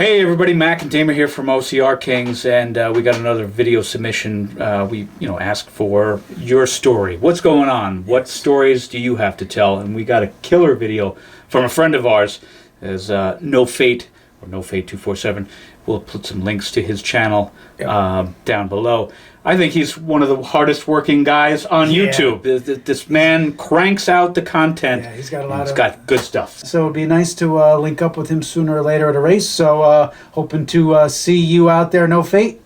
Hey everybody, Mac and Damer here from OCR Kings, and we got another video submission. We asked for your story. What's going on? What stories do you have to tell? And we got a killer video from a friend of ours, as No Fate, or No Fate 247. We'll put some links to his channel down below. I think he's one of the hardest working guys on YouTube. This man cranks out the content. Yeah, he's got got good stuff. So it'd be nice to link up with him sooner or later at a race. So hoping to see you out there, No Fate.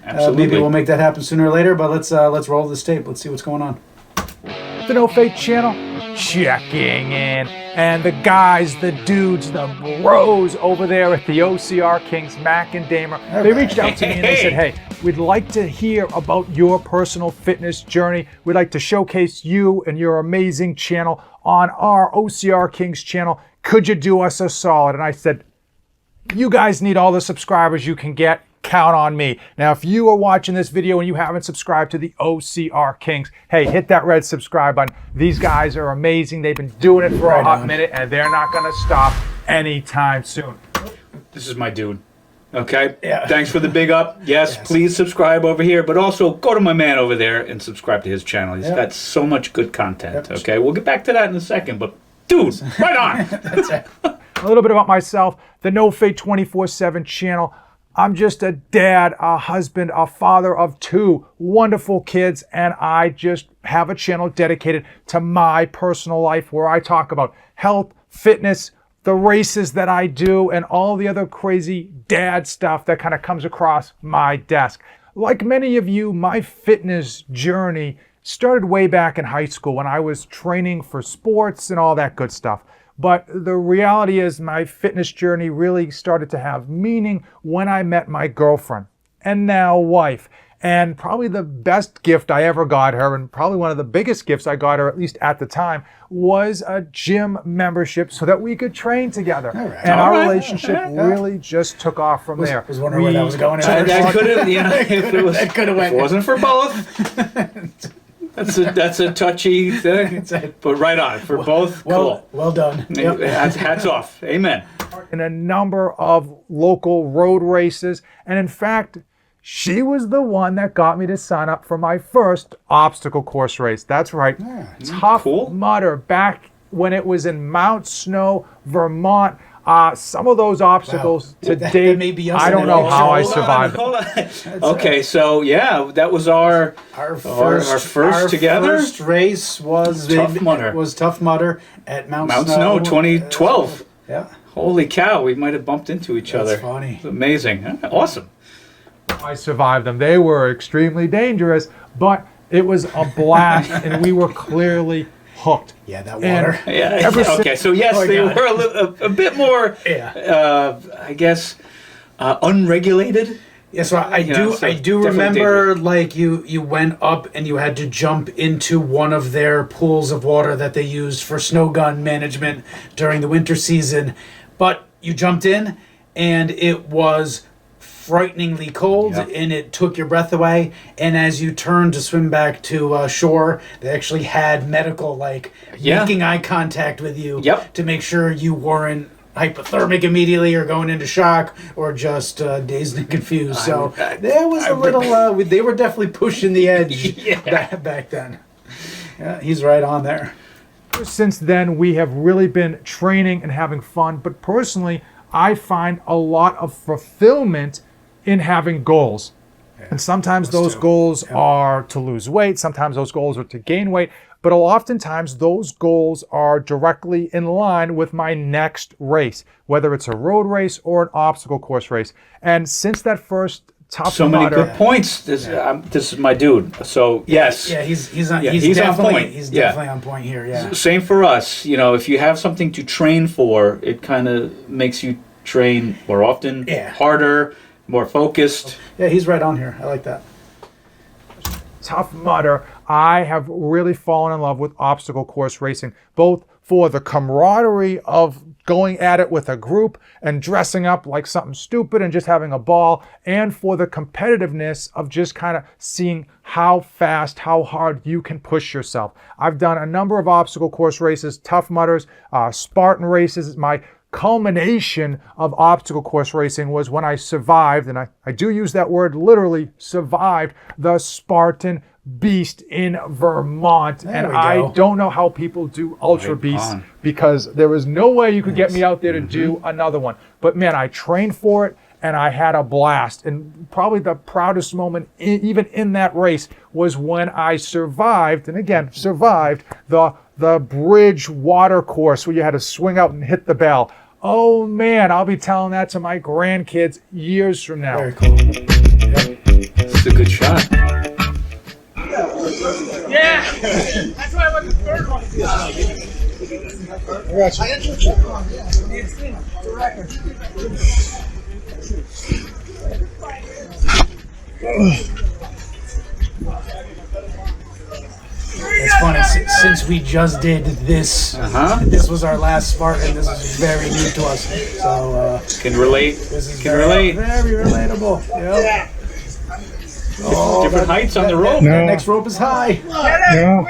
Absolutely. Maybe we'll make that happen sooner or later. But let's roll this tape. Let's see what's going on. The No Fate channel checking in, and the guys, the dudes, the bros over there at the OCR Kings, Mac and Damer, they reached out to me and they said, hey, we'd like to hear about your personal fitness journey. We'd like to showcase you and your amazing channel on our OCR Kings channel. Could you do us a solid? And I said, you guys need all the subscribers you can get. Count on me. Now, if you are watching this video and you haven't subscribed to the OCR Kings, hey, hit that red subscribe button. These guys are amazing. They've been doing it for a hot minute, and they're not going to stop anytime soon. This is my dude. Okay? Yeah. Thanks for the big up. Yes, please subscribe over here, but also go to my man over there and subscribe to his channel. He's got so much good content. Okay? We'll get back to that in a second, but dude, right on. That's it. A little bit about myself, the No Fate 24/7 channel. I'm just a dad, a husband, a father of two wonderful kids, and I just have a channel dedicated to my personal life where I talk about health, fitness, the races that I do, and all the other crazy dad stuff that kind of comes across my desk. Like many of you, my fitness journey started way back in high school when I was training for sports and all that good stuff. But the reality is my fitness journey really started to have meaning when I met my girlfriend and now wife. And probably the best gift I ever got her, and probably one of the biggest gifts I got her, at least at the time, was a gym membership so that we could train together. And our relationship really just took off from there. I was wondering where that was going. That could have, if it wasn't for both. That's a touchy thing, but right on for both. Cool. Well done. Yep. Hats off. Amen. In a number of local road races, and in fact, she was the one that got me to sign up for my first obstacle course race. That's right, Tough Mudder, back when it was in Mount Snow, Vermont. Some of those obstacles to date, I don't know how I survived them. Okay, so yeah, that was our first together. First race was Tough Mudder. Was Tough Mudder at Mount Snow 2012. Yeah. Holy cow, we might have bumped into each other. That's funny. It's amazing. Awesome. I survived them. They were extremely dangerous, but it was a blast, and we were clearly hooked. Yeah, that water. Okay, so yes, they were a bit more, I guess, unregulated. Yeah, so I do remember dangerous. Like you went up and you had to jump into one of their pools of water that they used for snow gun management during the winter season, but you jumped in and it was frighteningly cold and it took your breath away, and as you turned to swim back to shore, they actually had medical making eye contact with you to make sure you weren't hypothermic immediately or going into shock or just dazed and confused. So there was a little they were definitely pushing the edge back then. Yeah, he's right on there. Since then, we have really been training and having fun, but personally I find a lot of fulfillment in having goals. And sometimes those goals are to lose weight, sometimes those goals are to gain weight, but oftentimes those goals are directly in line with my next race, whether it's a road race or an obstacle course race. And since that first Tough Mudder, many good points. This is my dude. So yes, he's definitely on point. He's definitely on point here. Yeah. Same for us. If you have something to train for, it kind of makes you train more often, harder, more focused. Yeah, he's right on here. I like that. Tough Mudder, I have really fallen in love with obstacle course racing, both for the camaraderie of going at it with a group and dressing up like something stupid and just having a ball, and for the competitiveness of just kind of seeing how fast, how hard you can push yourself. I've done a number of obstacle course races, Tough Mudders, Spartan Races. My culmination of obstacle course racing was when I survived, and I do use that word literally, survived the Spartan Beast in Vermont. And I don't know how people do Ultra Beasts because there was no way you could get me out there to do another one. But man, I trained for it and I had a blast. And probably the proudest moment, even in that race, was when I survived, and again, survived the bridge water course where you had to swing out and hit the bell. Oh man, I'll be telling that to my grandkids years from now. Very cool. It's a good shot. Yeah! That's why I went the third one. It's funny, since we just did this, this was our last Spartan, this is very new to us. So, Can relate. this is Can very, relate. very relatable. Yep. Different heights on the rope. That next rope is high. Yeah.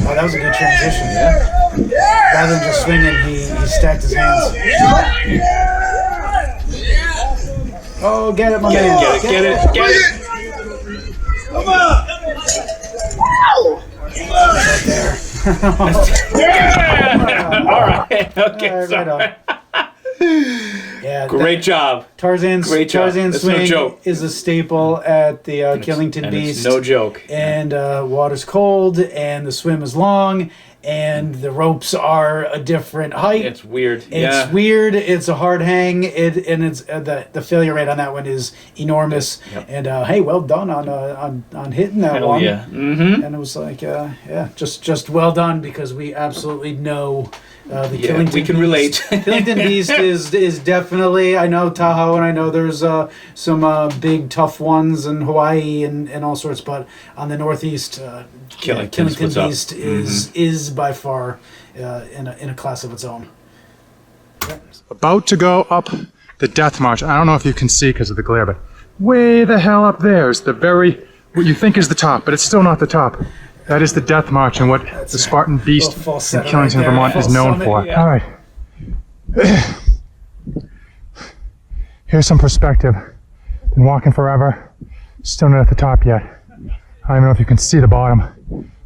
Oh, that was a good transition. Rather than just swinging, he stacked his hands. Oh, get it, my man. Get it. Right there. All right. Okay. All right, sorry. right on. Yeah, Great job. Tarzan's Great job. Tarzan That's no swing joke. is a staple at the Killington And Beast. it's no joke. And water's cold, and the swim is long, and the ropes are a different height. It's weird. It's weird. It's a hard hang. And it's the failure rate on that one is enormous. Yep. And hey, well done on hitting that Hell one. yeah. Mm-hmm. And it was like, just well done, because we absolutely know the Yeah, Killington we can Beast. relate. Killington Beast is definitely, I know Tahoe, and I know there's some big tough ones in Hawaii and all sorts, but on the Northeast, Killington's Killington what's up. Beast is by far in a class of its own. About to go up the Death March. I don't know if you can see because of the glare, but way the hell up there is what you think is the top, but it's still not the top. That is the Death March and what the Spartan Beast in Killington, Vermont is known for. yeah. All right. Here's some perspective. Been walking forever. Still not at the top yet. I don't even know if you can see the bottom.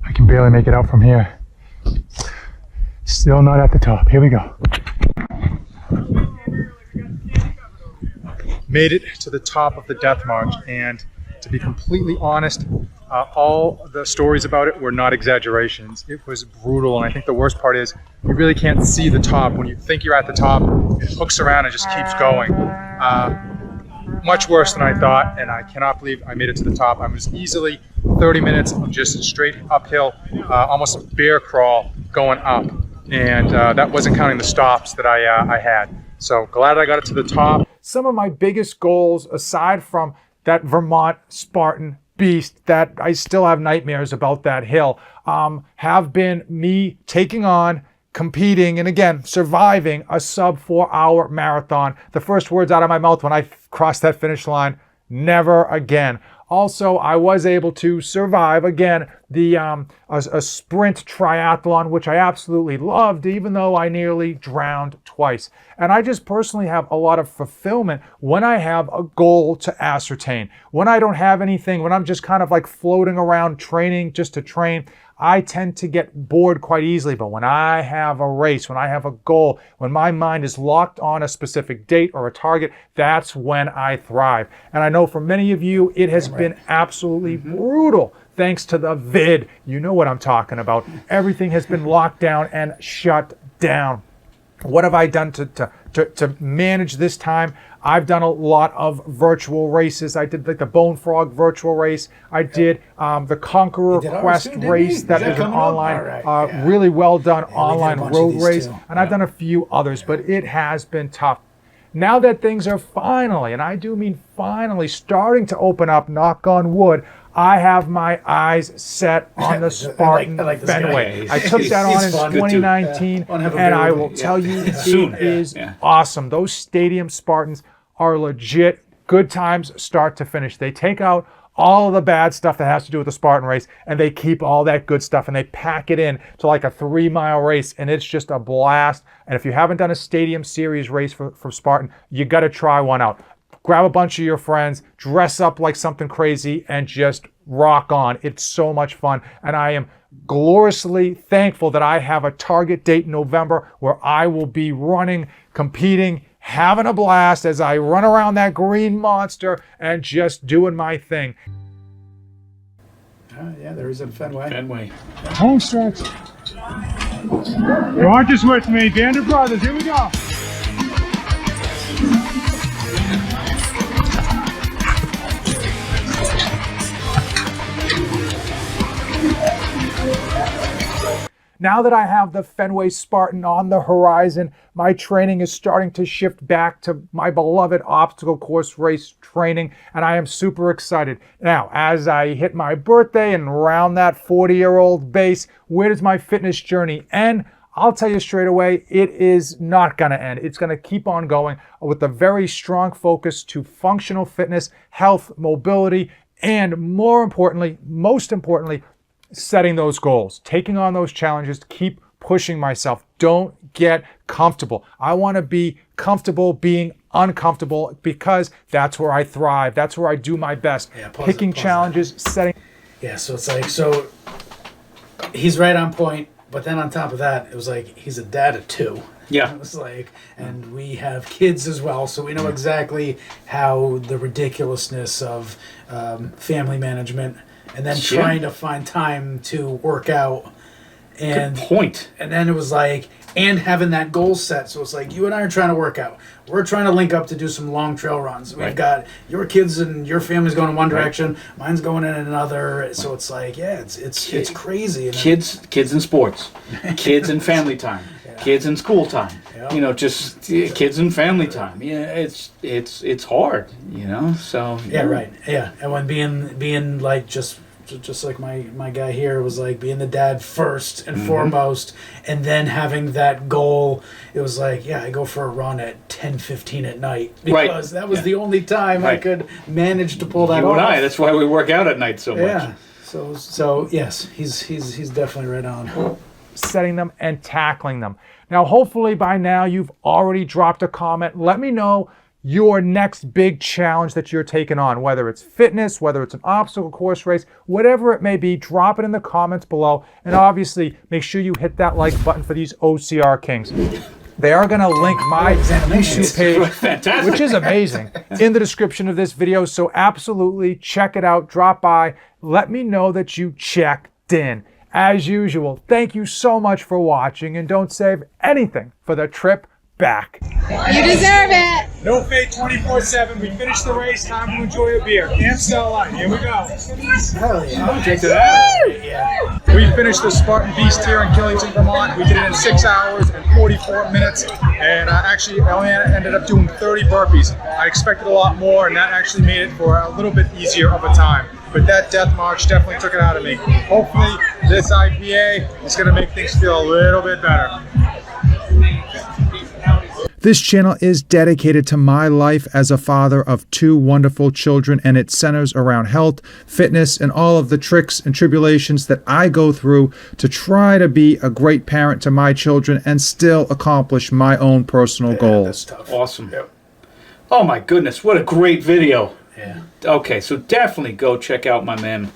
I can barely make it out from here. Still not at the top. Here we go. Made it to the top of the Death March, and to be completely honest, all the stories about it were not exaggerations. It was brutal, and I think the worst part is you really can't see the top. When you think you're at the top, it hooks around and just keeps going. Much worse than I thought, and I cannot believe I made it to the top. I was easily 30 minutes of just straight uphill, almost a bear crawl going up, and that wasn't counting the stops that I had. So glad I got it to the top. Some of my biggest goals, aside from that Vermont Spartan Beast that I still have nightmares about that hill, have been me taking on, competing, and again, surviving a sub 4 hour marathon. The first words out of my mouth when I crossed that finish line, never again. Also, I was able to survive, again, a sprint triathlon, which I absolutely loved, even though I nearly drowned twice. And I just personally have a lot of fulfillment when I have a goal to ascertain. When I don't have anything, when I'm just kind of like floating around training just to train, I tend to get bored quite easily. But when I have a race, when I have a goal, when my mind is locked on a specific date or a target, that's when I thrive. And I know for many of you, it has been absolutely brutal. Thanks to the vid. You know what I'm talking about. Everything has been locked down and shut down. What have I done to manage this time? I've done a lot of virtual races. I did like the Bone Frog virtual race. I did the Conqueror Quest race that is an online, really well done online road race. And I've done a few others, but it has been tough. Now that things are finally, and I do mean finally, starting to open up, knock on wood, I have my eyes set on the Spartan Fenway. I took that on in 2019, and I will tell you, it is awesome. Those stadium Spartans are legit good times start to finish. They take out all of the bad stuff that has to do with the Spartan race, and they keep all that good stuff and they pack it in to like a 3-mile race, and it's just a blast. And if you haven't done a stadium series race for Spartan, you got to try one out. Grab a bunch of your friends, dress up like something crazy, and just rock on. It's so much fun, and I am gloriously thankful that I have a target date in November where I will be running, competing, having a blast as I run around that green monster and just doing my thing. Yeah, there is a Fenway. Fenway. Home stretch. March is with me, Band of Brothers. Here we go. Now that I have the Fenway Spartan on the horizon, my training is starting to shift back to my beloved obstacle course race training, and I am super excited. Now, as I hit my birthday and round that 40-year-old base, where does my fitness journey end? I'll tell you straight away, it is not going to end. It's going to keep on going with a very strong focus to functional fitness, health, mobility, and most importantly, setting those goals, taking on those challenges, keep pushing myself. Don't get comfortable. I want to be comfortable being uncomfortable because that's where I thrive. That's where I do my best. Yeah, Picking challenges, setting. Yeah, so it's like, so he's right on point, but then on top of that, it was like he's a dad of 2. Yeah. It was like, and we have kids as well, so we know exactly how the ridiculousness of family management and then trying to find time to work out. And Good point. And then it was like, and having that goal set. So it's like, you and I are trying to work out. We're trying to link up to do some long trail runs. We've got your kids and your family's going in one direction, mine's going in another. So it's like, yeah, it's crazy. And Kids in sports, kids in family time, kids in school time. Yep. You know, just kids and family time. Yeah, it's hard. You know, so yeah, right. Yeah, and when being like just like my guy here was like being the dad first and foremost, and then having that goal. It was like, yeah, I go for a run at 10:15 at night because that was the only time I could manage to pull that you off. and I. That's why we work out at night so much. Yeah. So yes, he's definitely right on. Setting them and tackling them. Now, hopefully by now you've already dropped a comment. Let me know your next big challenge that you're taking on, whether it's fitness, whether it's an obstacle course race, whatever it may be, drop it in the comments below. And obviously, make sure you hit that like button for these OCR Kings. They are going to link my YouTube page, which is amazing, in the description of this video. So absolutely check it out, drop by, let me know that you checked in. As usual, thank you so much for watching, and don't save anything for the trip back. You deserve it. No Fate 24/7. We finished the race. Time to enjoy a beer. Amstel Light. Here we go. Hell yeah. Take to that. Yeah. We finished the Spartan Beast here in Killington, Vermont. We did it in 6 hours and 44 minutes. And actually, Eliana ended up doing 30 burpees. I expected a lot more, and that actually made it for a little bit easier of a time. But that death march definitely took it out of me. Hopefully, this IPA is going to make things feel a little bit better. This channel is dedicated to my life as a father of 2 wonderful children, and it centers around health, fitness, and all of the tricks and tribulations that I go through to try to be a great parent to my children and still accomplish my own personal goals. That's tough. Awesome. Yep. Oh my goodness, what a great video. Yeah. Okay, so definitely go check out my man,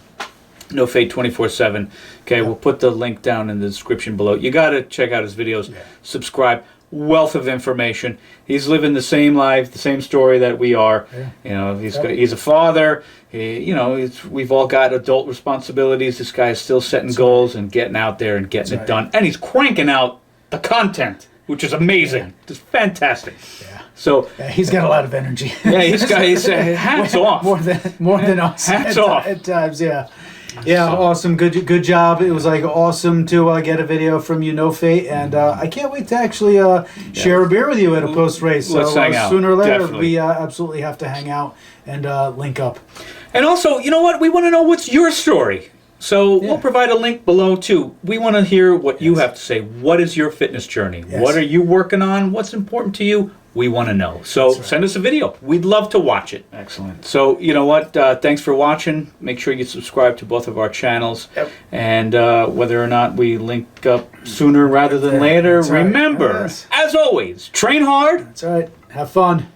No Fate 24/7. Okay, we'll put the link down in the description below. You got to check out his videos, subscribe. Wealth of information. He's living the same life, the same story that we are. Yeah. You know, he's a father. We've all got adult responsibilities. This guy is still setting goals and getting out there and getting it done. And he's cranking out the content, which is amazing. Yeah. Just fantastic. Yeah. So he's got a lot of energy. Yeah, he's hats off. More than us. Hats off at times. Yeah. Yeah, awesome. Good job. It was like awesome to get a video from you, No Fate, and I can't wait to actually share a beer with you at a post race. So let's hang out. Sooner or later, Definitely. we absolutely have to hang out and link up. And also, you know what? We want to know what's your story. So we'll provide a link below too. We want to hear what you have to say. What is your fitness journey? Yes. What are you working on? What's important to you? We want to know. So send us a video. We'd love to watch it. Excellent. So you know what? Thanks for watching. Make sure you subscribe to both of our channels. Yep. And whether or not we link up sooner rather than later, That's right. remember, Yes. as always, train hard. That's right. Have fun.